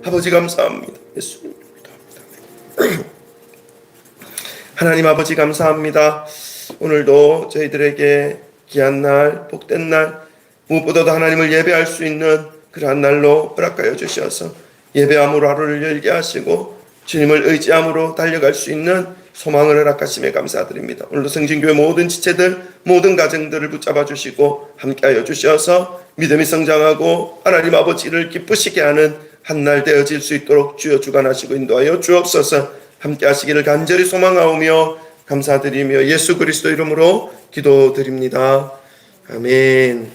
아버지 감사합니다. 예수님 기도합니다. 하나님 아버지 감사합니다. 오늘도 저희들에게 귀한 날, 복된 날, 무엇보다도 하나님을 예배할 수 있는 그러한 날로 허락하여 주셔서 예배함으로 하루를 열게 하시고 주님을 의지함으로 달려갈 수 있는 소망을 허락하심에 감사드립니다. 오늘도 성진교회 모든 지체들, 모든 가정들을 붙잡아 주시고 함께하여 주셔서 믿음이 성장하고 하나님 아버지를 기쁘시게 하는 한 날 되어질 수 있도록 주여 주관하시고 인도하여 주옵소서. 함께하시기를 간절히 소망하오며 감사드리며 예수 그리스도 이름으로 기도드립니다. 아멘.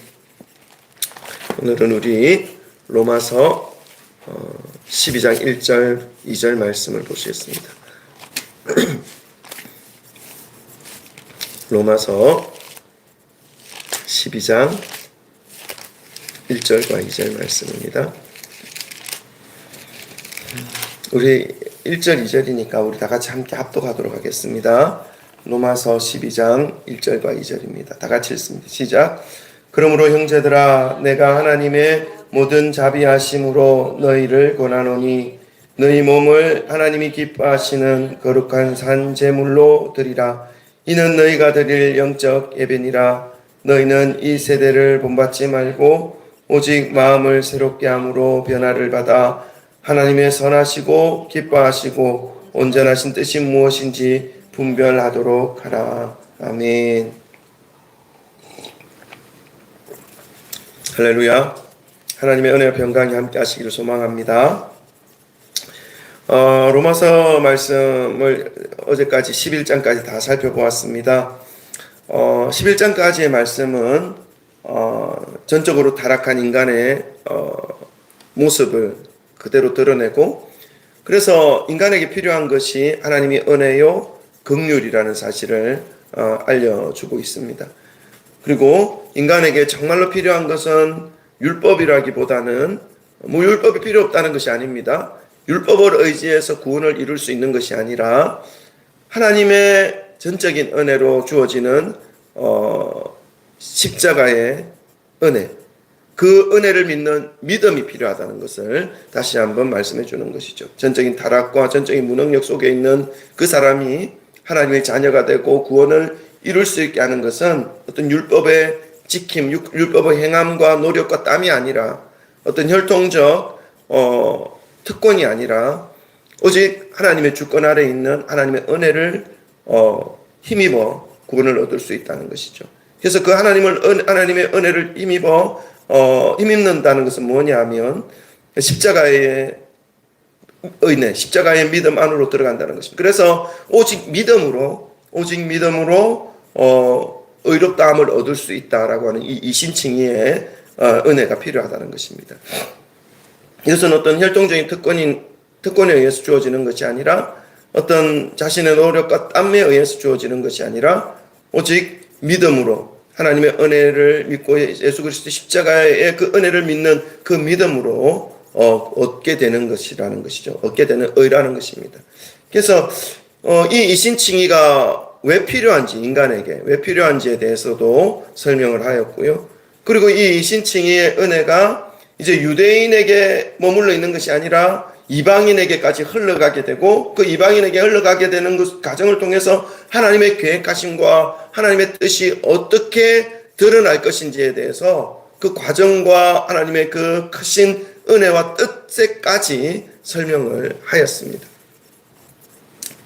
오늘은 우리 로마서 12장 1절 2절 말씀을 보시겠습니다. 로마서 12장 1절과 2절 말씀입니다. 우리 1절 2절이니까 우리 다 같이 함께 합독하도록 하겠습니다. 로마서 12장 1절과 2절입니다. 다 같이 읽습니다. 시작. 그러므로 형제들아 내가 하나님의 모든 자비하심으로 너희를 권하노니 너희 몸을 하나님이 기뻐하시는 거룩한 산 제물로 드리라. 이는 너희가 드릴 영적 예배니라. 너희는 이 세대를 본받지 말고 오직 마음을 새롭게 함으로 변화를 받아 하나님의 선하시고 기뻐하시고 온전하신 뜻이 무엇인지 분별하도록 하라. 아멘. 할렐루야. 하나님의 은혜와 평강이 함께 하시기를 소망합니다. 로마서 말씀을 어제까지 11장까지 다 살펴보았습니다. 11장까지의 말씀은 전적으로 타락한 인간의 모습을 그대로 드러내고, 그래서 인간에게 필요한 것이 하나님의 은혜요 긍휼이라는 사실을 알려주고 있습니다. 그리고 인간에게 정말로 필요한 것은 율법이라기보다는 율법이 필요 없다는 것이 아닙니다. 율법을 의지해서 구원을 이룰 수 있는 것이 아니라 하나님의 전적인 은혜로 주어지는 십자가의 은혜, 그 은혜를 믿는 믿음이 필요하다는 것을 다시 한번 말씀해 주는 것이죠. 전적인 타락과 전적인 무능력 속에 있는 그 사람이 하나님의 자녀가 되고 구원을 이룰 수 있게 하는 것은 어떤 율법의 지킴, 율법의 행함과 노력과 땀이 아니라 어떤 혈통적 특권이 아니라 오직 하나님의 주권 아래 있는 하나님의 은혜를 힘입어 구원을 얻을 수 있다는 것이죠. 그래서 그 하나님의 은혜를 힘입는다는 것은 뭐냐면 십자가의 은혜, 십자가의 믿음 안으로 들어간다는 것입니다. 그래서 오직 믿음으로 의롭다함을 얻을 수 있다라고 하는 이 이신칭의의 은혜가 필요하다는 것입니다. 이것은 어떤 혈통적인 특권에 의해서 주어지는 것이 아니라 어떤 자신의 노력과 땀에 의해서 주어지는 것이 아니라 오직 믿음으로 하나님의 은혜를 믿고 예수 그리스도 십자가의 그 은혜를 믿는 그 믿음으로 얻게 되는 것이라는 것이죠. 얻게 되는 의라는 것입니다. 그래서 이 이신칭의가 왜 필요한지, 인간에게 왜 필요한지에 대해서도 설명을 하였고요. 그리고 이 이신칭의의 은혜가 이제 유대인에게 머물러 있는 것이 아니라 이방인에게까지 흘러가게 되고, 그 이방인에게 흘러가게 되는 그 과정을 통해서 하나님의 계획하심과 하나님의 뜻이 어떻게 드러날 것인지에 대해서 그 과정과 하나님의 그 크신 은혜와 뜻에까지 설명을 하였습니다.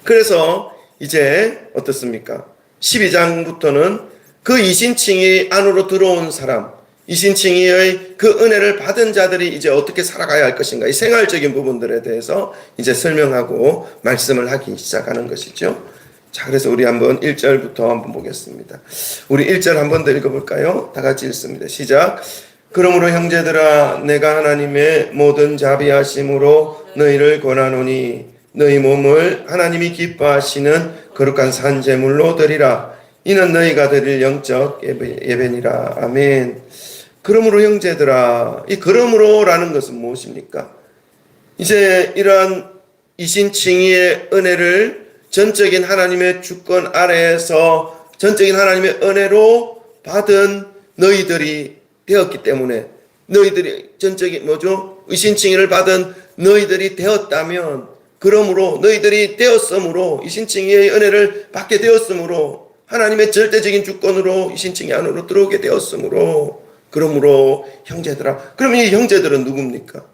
그래서 이제 어떻습니까? 12장부터는 그 이신칭의 안으로 들어온 사람, 이신칭의의 그 은혜를 받은 자들이 이제 어떻게 살아가야 할 것인가, 이 생활적인 부분들에 대해서 이제 설명하고 말씀을 하기 시작하는 것이죠. 자, 그래서 우리 한번 1절부터 한번 보겠습니다. 우리 1절 한번 더 읽어볼까요? 다 같이 읽습니다. 시작. 그러므로 형제들아 내가 하나님의 모든 자비하심으로 너희를 권하노니 너희 몸을 하나님이 기뻐하시는 거룩한 산 제물로 드리라. 이는 너희가 드릴 영적 예배니라. 아멘. 그러므로 형제들아, 이 그러므로라는 것은 무엇입니까? 이제 이러한 이신칭의의 은혜를 전적인 하나님의 주권 아래에서 전적인 하나님의 은혜로 받은 너희들이 되었기 때문에, 너희들이 전적인 이신칭의를 받은 너희들이 되었다면, 그러므로 너희들이 되었으므로, 이신칭의의 은혜를 받게 되었으므로, 하나님의 절대적인 주권으로 이신칭의 안으로 들어오게 되었으므로, 그러므로 형제들아, 그럼 이 형제들은 누굽니까?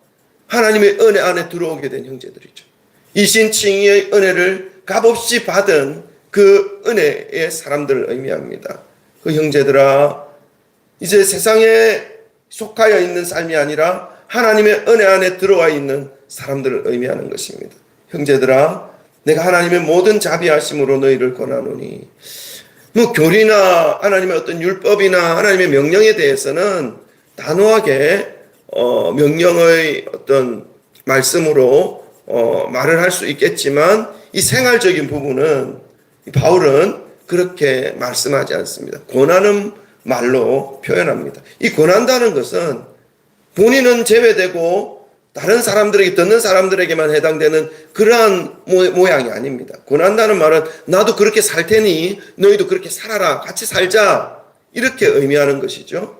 하나님의 은혜 안에 들어오게 된 형제들이죠. 이신칭의의 은혜를 값없이 받은 그 은혜의 사람들을 의미합니다. 그 형제들아, 이제 세상에 속하여 있는 삶이 아니라 하나님의 은혜 안에 들어와 있는 사람들을 의미하는 것입니다. 형제들아, 내가 하나님의 모든 자비하심으로 너희를 권하노니, 뭐 교리나 하나님의 어떤 율법이나 하나님의 명령에 대해서는 단호하게 명령의 어떤 말씀으로 말을 할 수 있겠지만, 이 생활적인 부분은 바울은 그렇게 말씀하지 않습니다. 권하는 말로 표현합니다. 이 권한다는 것은 본인은 제외되고 다른 사람들에게, 듣는 사람들에게만 해당되는 그러한 모양이 아닙니다. 권한다는 말은 나도 그렇게 살 테니 너희도 그렇게 살아라, 같이 살자, 이렇게 의미하는 것이죠.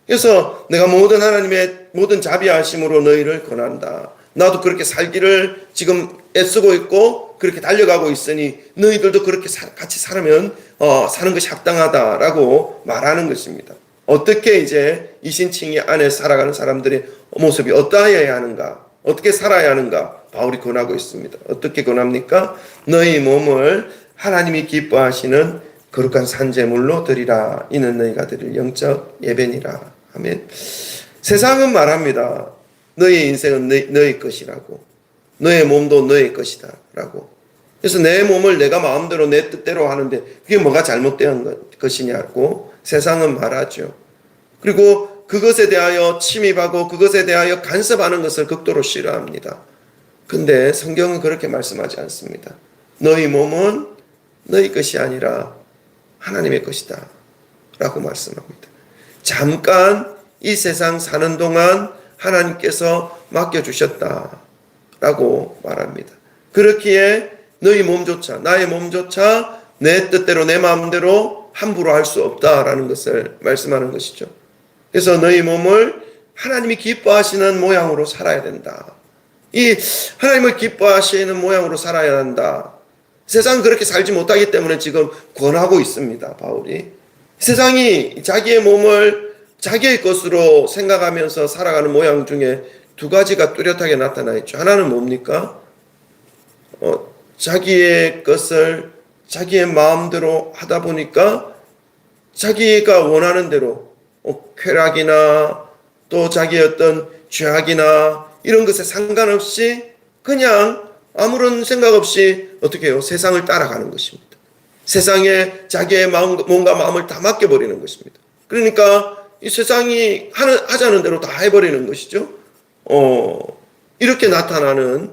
그래서 내가 하나님의 모든 자비하심으로 너희를 권한다. 나도 그렇게 살기를 지금 애쓰고 있고 그렇게 달려가고 있으니 너희들도 그렇게 같이 살면 사는 것이 합당하다라고 말하는 것입니다. 어떻게 이제 이신칭의 안에 살아가는 사람들의 모습이 어떠해야 하는가, 어떻게 살아야 하는가 바울이 권하고 있습니다. 어떻게 권합니까? 너희 몸을 하나님이 기뻐하시는 거룩한 산제물로 드리라. 이는 너희가 드릴 영적 예배니라. 아멘. 세상은 말합니다. 너희 인생은 너희 것이라고, 너의 몸도 너의 것이다 라고. 그래서 내 몸을 내가 마음대로 내 뜻대로 하는데 그게 뭐가 잘못된 것이냐고 세상은 말하죠. 그리고 그것에 대하여 침입하고 그것에 대하여 간섭하는 것을 극도로 싫어합니다. 근데 성경은 그렇게 말씀하지 않습니다. 너희 몸은 너희 것이 아니라 하나님의 것이다 라고 말씀합니다. 잠깐 이 세상 사는 동안 하나님께서 맡겨주셨다 라고 말합니다. 그렇기에 너희 몸조차, 나의 몸조차 내 뜻대로 내 마음대로 함부로 할 수 없다라는 것을 말씀하는 것이죠. 그래서 너희 몸을 하나님이 기뻐하시는 모양으로 살아야 된다. 이 하나님을 기뻐하시는 모양으로 살아야 한다. 세상은 그렇게 살지 못하기 때문에 지금 권하고 있습니다. 바울이. 세상이 자기의 몸을 자기의 것으로 생각하면서 살아가는 모양 중에 두 가지가 뚜렷하게 나타나 있죠. 하나는 뭡니까? 자기의 것을 자기의 마음대로 하다 보니까 자기가 원하는 대로 쾌락이나 또 자기의 어떤 죄악이나 이런 것에 상관없이 그냥 아무런 생각 없이 어떻게 해요? 세상을 따라가는 것입니다. 세상에 자기의 몸과 마음을 다 맡겨버리는 것입니다. 그러니까 이 세상이 하자는 대로 다 해버리는 것이죠. 이렇게 나타나는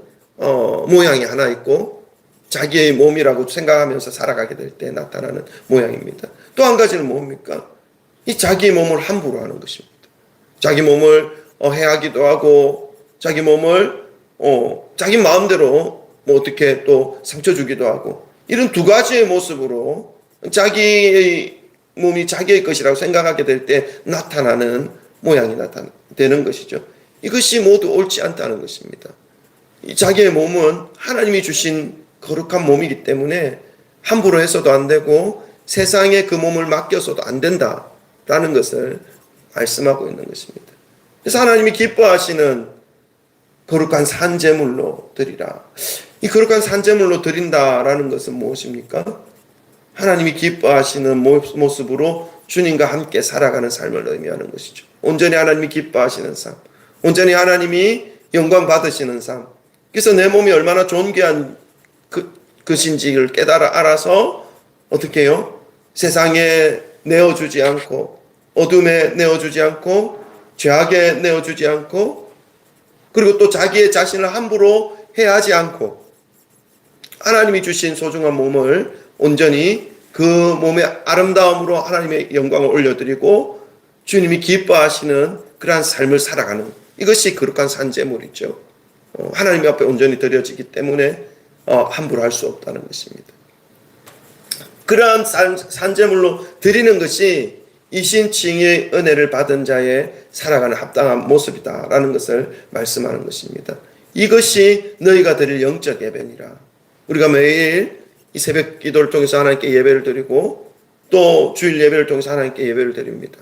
모양이 하나 있고, 자기의 몸이라고 생각하면서 살아가게 될 때 나타나는 모양입니다. 또 한 가지는 뭡니까? 이 자기의 몸을 함부로 하는 것입니다. 자기 몸을 해하기도 하고, 자기 몸을 자기 마음대로 뭐 어떻게 또 상처 주기도 하고, 이런 두 가지의 모습으로 자기의 몸이 자기의 것이라고 생각하게 될 때 나타나는 모양이 되는 것이죠. 이것이 모두 옳지 않다는 것입니다. 자기의 몸은 하나님이 주신 거룩한 몸이기 때문에 함부로 해서도 안 되고 세상에 그 몸을 맡겨서도 안 된다라는 것을 말씀하고 있는 것입니다. 그래서 하나님이 기뻐하시는 거룩한 산제물로 드리라. 이 거룩한 산제물로 드린다라는 것은 무엇입니까? 하나님이 기뻐하시는 모습으로 주님과 함께 살아가는 삶을 의미하는 것이죠. 온전히 하나님이 기뻐하시는 삶, 온전히 하나님이 영광 받으시는 삶. 그래서 내 몸이 얼마나 존귀한 것인지를 알아서 어떻게 해요? 세상에 내어주지 않고, 어둠에 내어주지 않고, 죄악에 내어주지 않고, 그리고 또 자기의 자신을 함부로 해하지 않고, 하나님이 주신 소중한 몸을 온전히 그 몸의 아름다움으로 하나님의 영광을 올려드리고 주님이 기뻐하시는 그러한 삶을 살아가는, 이것이 거룩한 산제물이죠. 하나님 앞에 온전히 드려지기 때문에 함부로 할 수 없다는 것입니다. 그러한 산제물로 드리는 것이 이신칭의 은혜를 받은 자의 살아가는 합당한 모습이다라는 것을 말씀하는 것입니다. 이것이 너희가 드릴 영적 예배니라. 우리가 매일 이 새벽 기도를 통해서 하나님께 예배를 드리고 또 주일 예배를 통해서 하나님께 예배를 드립니다.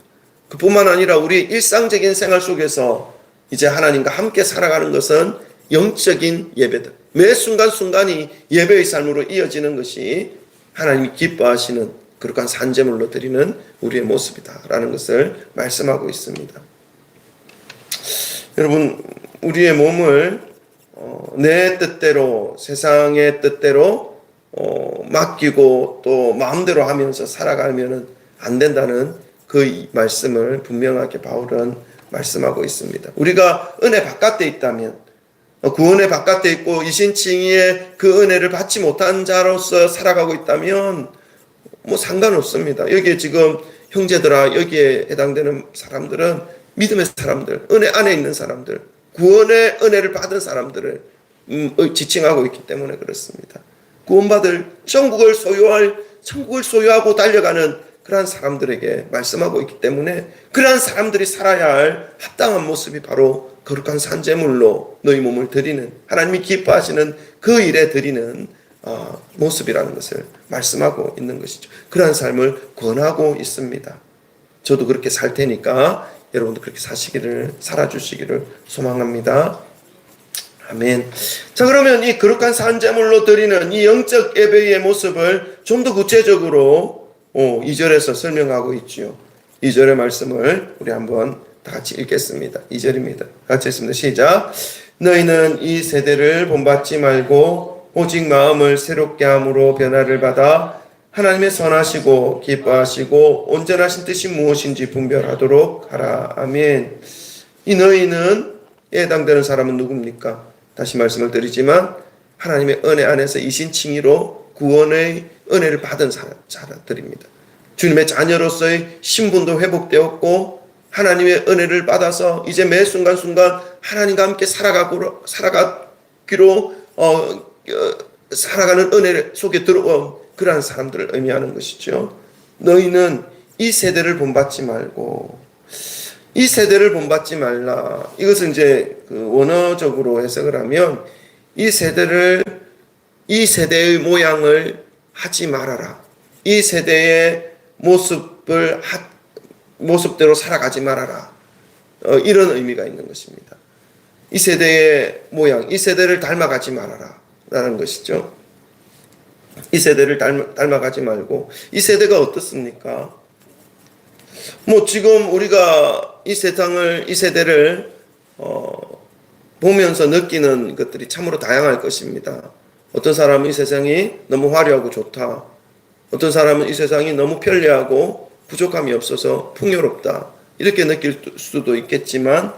그뿐만 아니라 우리 일상적인 생활 속에서 이제 하나님과 함께 살아가는 것은 영적인 예배다. 매 순간순간이 예배의 삶으로 이어지는 것이 하나님이 기뻐하시는 거룩한 산제물로 드리는 우리의 모습이다라는 것을 말씀하고 있습니다. 여러분, 우리의 몸을 내 뜻대로, 세상의 뜻대로 맡기고 또 마음대로 하면서 살아가면 안 된다는 그 말씀을 분명하게 바울은 말씀하고 있습니다. 우리가 은혜 바깥에 있다면, 구원의 바깥에 있고 이신칭의의 그 은혜를 받지 못한 자로서 살아가고 있다면 뭐 상관없습니다. 여기에 지금 형제들아, 여기에 해당되는 사람들은 믿음의 사람들, 은혜 안에 있는 사람들, 구원의 은혜를 받은 사람들을 지칭하고 있기 때문에 그렇습니다. 구원받을 천국을 소유하고 달려가는 그러한 사람들에게 말씀하고 있기 때문에 그러한 사람들이 살아야 할 합당한 모습이 바로 거룩한 산제물로 너희 몸을 드리는, 하나님이 기뻐하시는 그 일에 드리는 모습이라는 것을 말씀하고 있는 것이죠. 그러한 삶을 권하고 있습니다. 저도 그렇게 살 테니까 여러분도 그렇게 살아주시기를 소망합니다. 아멘. 자, 그러면 이 거룩한 산제물로 드리는 이 영적 예배의 모습을 좀 더 구체적으로 2절에서 설명하고 있죠. 2절의 말씀을 우리 한번 다 같이 읽겠습니다. 2절입니다. 같이 읽습니다. 시작. 너희는 이 세대를 본받지 말고 오직 마음을 새롭게 함으로 변화를 받아 하나님의 선하시고 기뻐하시고 온전하신 뜻이 무엇인지 분별하도록 하라. 아멘. 이 너희는 해당되는 사람은 누굽니까? 다시 말씀을 드리지만 하나님의 은혜 안에서 이신칭의로 구원의 은혜를 받은 자들입니다. 주님의 자녀로서의 신분도 회복되었고 하나님의 은혜를 받아서 이제 매 순간순간 하나님과 함께 살아가기로 살아가는 은혜 속에 들어온 그러한 사람들을 의미하는 것이죠. 너희는 이 세대를 본받지 말고, 이 세대를 본받지 말라. 이것은 이제 원어적으로 해석을 하면 이 세대의 모양을 하지 말아라. 이 세대의 모습대로 살아가지 말아라. 이런 의미가 있는 것입니다. 이 세대의 모양, 이 세대를 닮아가지 말아라. 라는 것이죠. 이 세대를 닮아가지 말고, 이 세대가 어떻습니까? 지금 우리가 이 세대를 보면서 느끼는 것들이 참으로 다양할 것입니다. 어떤 사람은 이 세상이 너무 화려하고 좋다. 어떤 사람은 이 세상이 너무 편리하고 부족함이 없어서 풍요롭다. 이렇게 느낄 수도 있겠지만,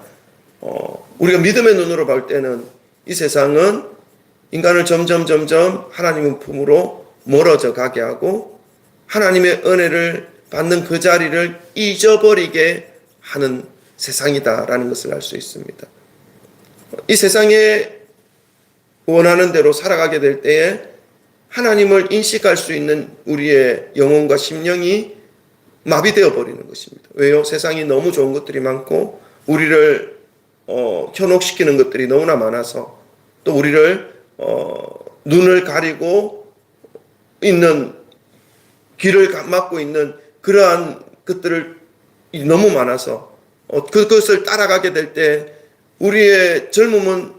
우리가 믿음의 눈으로 볼 때는 이 세상은 인간을 점점 하나님의 품으로 멀어져 가게 하고 하나님의 은혜를 받는 그 자리를 잊어버리게 하는 세상이다라는 것을 알 수 있습니다. 이 세상에 원하는 대로 살아가게 될 때에 하나님을 인식할 수 있는 우리의 영혼과 심령이 마비되어 버리는 것입니다. 왜요? 세상이 너무 좋은 것들이 많고 우리를 현혹시키는 것들이 너무나 많아서 또 우리를 눈을 가리고 있는, 귀를 막고 있는 그러한 것들을 너무 많아서 그것을 따라가게 될 때 우리의 젊음은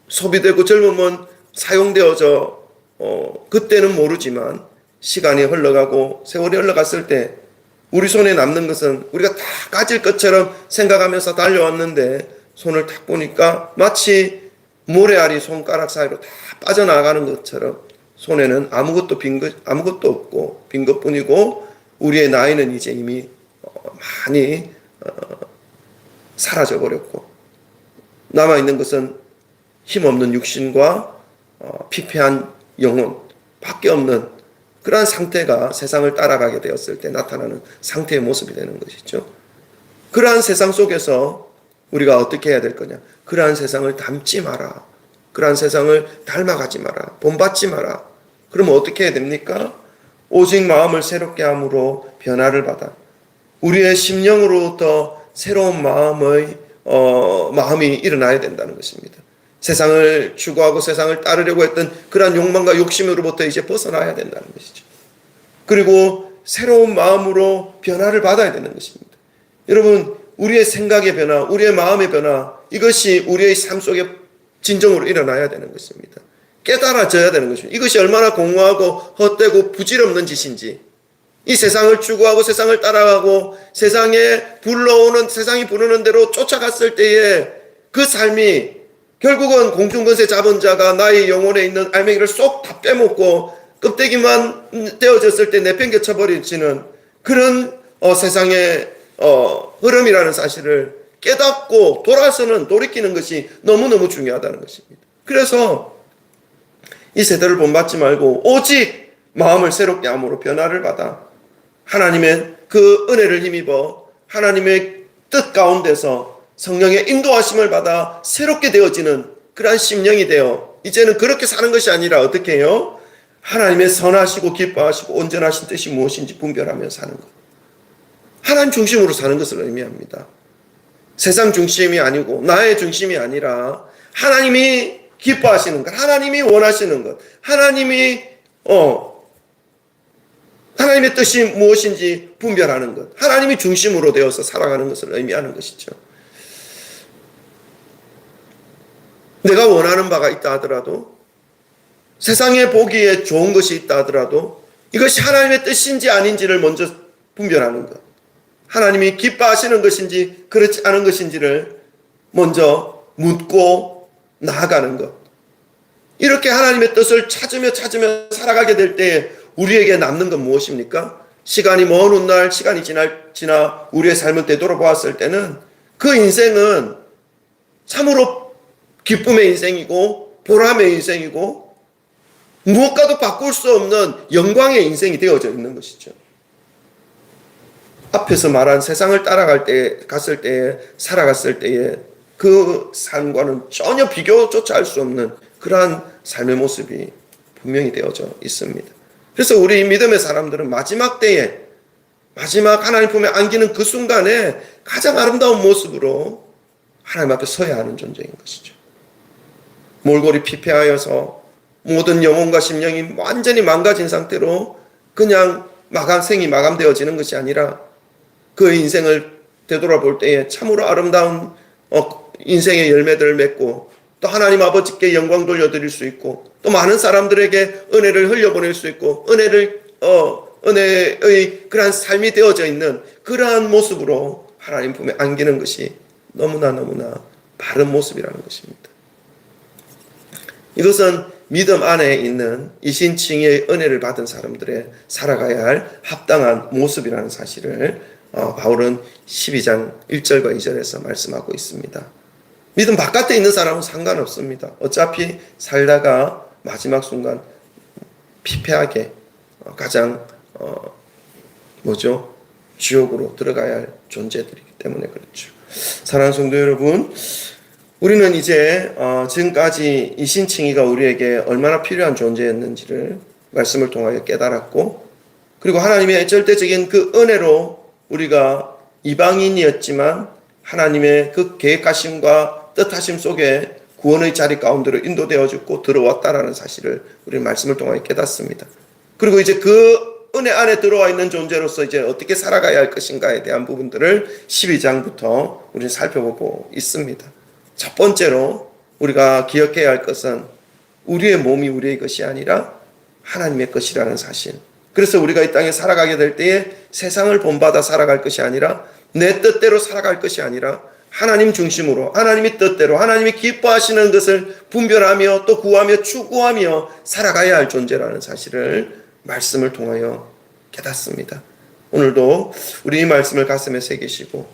소비되고 젊음은 사용되어져 그때는 모르지만 시간이 흘러가고 세월이 흘러갔을 때 우리 손에 남는 것은 우리가 다 가질 것처럼 생각하면서 달려왔는데 손을 탁 보니까 마치 모래알이 손가락 사이로 다 빠져나가는 것처럼 손에는 아무것도 없고 빈 것뿐이고 우리의 나이는 이제 이미 많이 사라져 버렸고 남아있는 것은 힘없는 육신과 피폐한 영혼 밖에 없는 그러한 상태가 세상을 따라가게 되었을 때 나타나는 상태의 모습이 되는 것이죠. 그러한 세상 속에서 우리가 어떻게 해야 될 거냐? 그러한 세상을 닮지 마라. 그러한 세상을 닮아가지 마라. 본받지 마라. 그러면 어떻게 해야 됩니까? 오직 마음을 새롭게 함으로 변화를 받아 우리의 심령으로부터 새로운 마음이 일어나야 된다는 것입니다. 세상을 추구하고 세상을 따르려고 했던 그러한 욕망과 욕심으로부터 이제 벗어나야 된다는 것이죠. 그리고 새로운 마음으로 변화를 받아야 되는 것입니다. 여러분, 우리의 생각의 변화, 우리의 마음의 변화, 이것이 우리의 삶 속에 진정으로 일어나야 되는 것입니다. 깨달아져야 되는 것입니다. 이것이 얼마나 공허하고 헛되고 부질없는 짓인지, 이 세상을 추구하고 세상을 따라가고 세상에 불러오는, 세상이 부르는 대로 쫓아갔을 때에 그 삶이 결국은 공중권세 잡은 자가 나의 영혼에 있는 알맹이를 쏙 다 빼먹고 껍데기만 떼어졌을 때 내팽개쳐버리지는 그런 세상의 흐름이라는 사실을 깨닫고 돌아서는 돌이키는 것이 너무너무 중요하다는 것입니다. 그래서 이 세대를 본받지 말고 오직 마음을 새롭게 함으로 변화를 받아 하나님의 그 은혜를 힘입어 하나님의 뜻 가운데서 성령의 인도하심을 받아 새롭게 되어지는 그러한 심령이 되어 이제는 그렇게 사는 것이 아니라 어떻게 해요? 하나님의 선하시고 기뻐하시고 온전하신 뜻이 무엇인지 분별하며 사는 것. 하나님 중심으로 사는 것을 의미합니다. 세상 중심이 아니고 나의 중심이 아니라 하나님이 기뻐하시는 것, 하나님이 원하시는 것, 하나님의 뜻이 무엇인지 분별하는 것, 하나님이 중심으로 되어서 살아가는 것을 의미하는 것이죠. 내가 원하는 바가 있다 하더라도, 세상에 보기에 좋은 것이 있다 하더라도 이것이 하나님의 뜻인지 아닌지를 먼저 분별하는 것, 하나님이 기뻐하시는 것인지 그렇지 않은 것인지를 먼저 묻고 나아가는 것. 이렇게 하나님의 뜻을 찾으며 살아가게 될 때에 우리에게 남는 건 무엇입니까? 시간이 먼 훗날, 시간이 지나 우리의 삶을 되돌아보았을 때는 그 인생은 참으로 기쁨의 인생이고 보람의 인생이고 무엇과도 바꿀 수 없는 영광의 인생이 되어져 있는 것이죠. 앞에서 말한 세상을 갔을 때에, 살아갔을 때에 그 삶과는 전혀 비교조차 할 수 없는 그러한 삶의 모습이 분명히 되어져 있습니다. 그래서 우리 믿음의 사람들은 마지막 때에, 마지막 하나님 품에 안기는 그 순간에 가장 아름다운 모습으로 하나님 앞에 서야 하는 존재인 것이죠. 몰골이 피폐하여서 모든 영혼과 심령이 완전히 망가진 상태로 그냥 생이 마감되어지는 것이 아니라 그 인생을 되돌아볼 때에 참으로 아름다운 인생의 열매들을 맺고 또 하나님 아버지께 영광 돌려드릴 수 있고 또 많은 사람들에게 은혜를 흘려보낼 수 있고 은혜의 그러한 삶이 되어져 있는 그러한 모습으로 하나님 품에 안기는 것이 너무나 바른 모습이라는 것입니다. 이것은 믿음 안에 있는 이신칭의 은혜를 받은 사람들의 살아가야 할 합당한 모습이라는 사실을 바울은 12장 1절과 2절에서 말씀하고 있습니다. 믿음 바깥에 있는 사람은 상관없습니다. 어차피 살다가 마지막 순간 피폐하게 가장 지옥으로 들어가야 할 존재들이기 때문에 그렇죠. 사랑하는 성도 여러분, 우리는 이제 지금까지 이 신칭의가 우리에게 얼마나 필요한 존재였는지를 말씀을 통하여 깨달았고, 그리고 하나님의 절대적인 그 은혜로 우리가 이방인이었지만 하나님의 그 계획하심과 뜻하심 속에 구원의 자리 가운데로 인도되어졌고 들어왔다라는 사실을 우리 말씀을 통하여 깨닫습니다. 그리고 이제 그 은혜 안에 들어와 있는 존재로서 이제 어떻게 살아가야 할 것인가에 대한 부분들을 12장부터 우리는 살펴보고 있습니다. 첫 번째로 우리가 기억해야 할 것은 우리의 몸이 우리의 것이 아니라 하나님의 것이라는 사실. 그래서 우리가 이 땅에 살아가게 될 때에 세상을 본받아 살아갈 것이 아니라 내 뜻대로 살아갈 것이 아니라 하나님 중심으로 하나님의 뜻대로 하나님이 기뻐하시는 것을 분별하며 또 구하며 추구하며 살아가야 할 존재라는 사실을 말씀을 통하여 깨닫습니다. 오늘도 우리 이 말씀을 가슴에 새기시고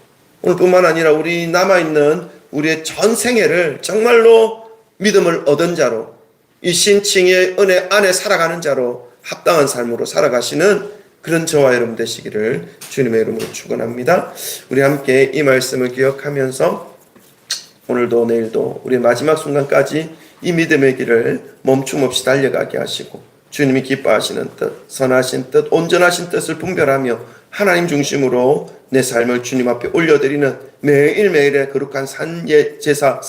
오늘뿐만 아니라 우리 남아있는 우리의 전 생애를 정말로 믿음을 얻은 자로 이 신칭의 은혜 안에 살아가는 자로 합당한 삶으로 살아가시는 그런 저와 여러분 되시기를 주님의 이름으로 축원합니다. 우리 함께 이 말씀을 기억하면서 오늘도 내일도 우리의 마지막 순간까지 이 믿음의 길을 멈춤 없이 달려가게 하시고 주님이 기뻐하시는 뜻, 선하신 뜻, 온전하신 뜻을 분별하며 하나님 중심으로 내 삶을 주님 앞에 올려드리는 매일매일의 거룩한 산제사,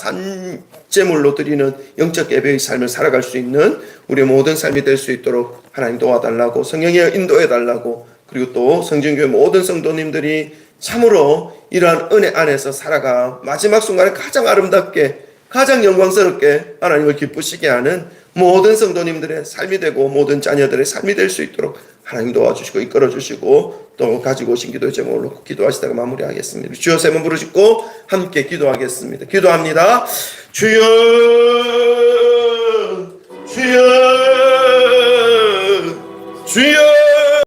제물로 드리는 영적 예배의 삶을 살아갈 수 있는 우리의 모든 삶이 될 수 있도록 하나님 도와달라고, 성령의 인도해달라고, 그리고 또 성진교회 모든 성도님들이 참으로 이러한 은혜 안에서 살아가 마지막 순간에 가장 아름답게, 가장 영광스럽게 하나님을 기쁘시게 하는 모든 성도님들의 삶이 되고 모든 자녀들의 삶이 될 수 있도록 하나님 도와주시고 이끌어 주시고, 또 가지고 오신 기도의 제목으로 기도하시다가 마무리하겠습니다. 주여 세 번 부르시고 함께 기도하겠습니다. 기도합니다. 주여, 주여,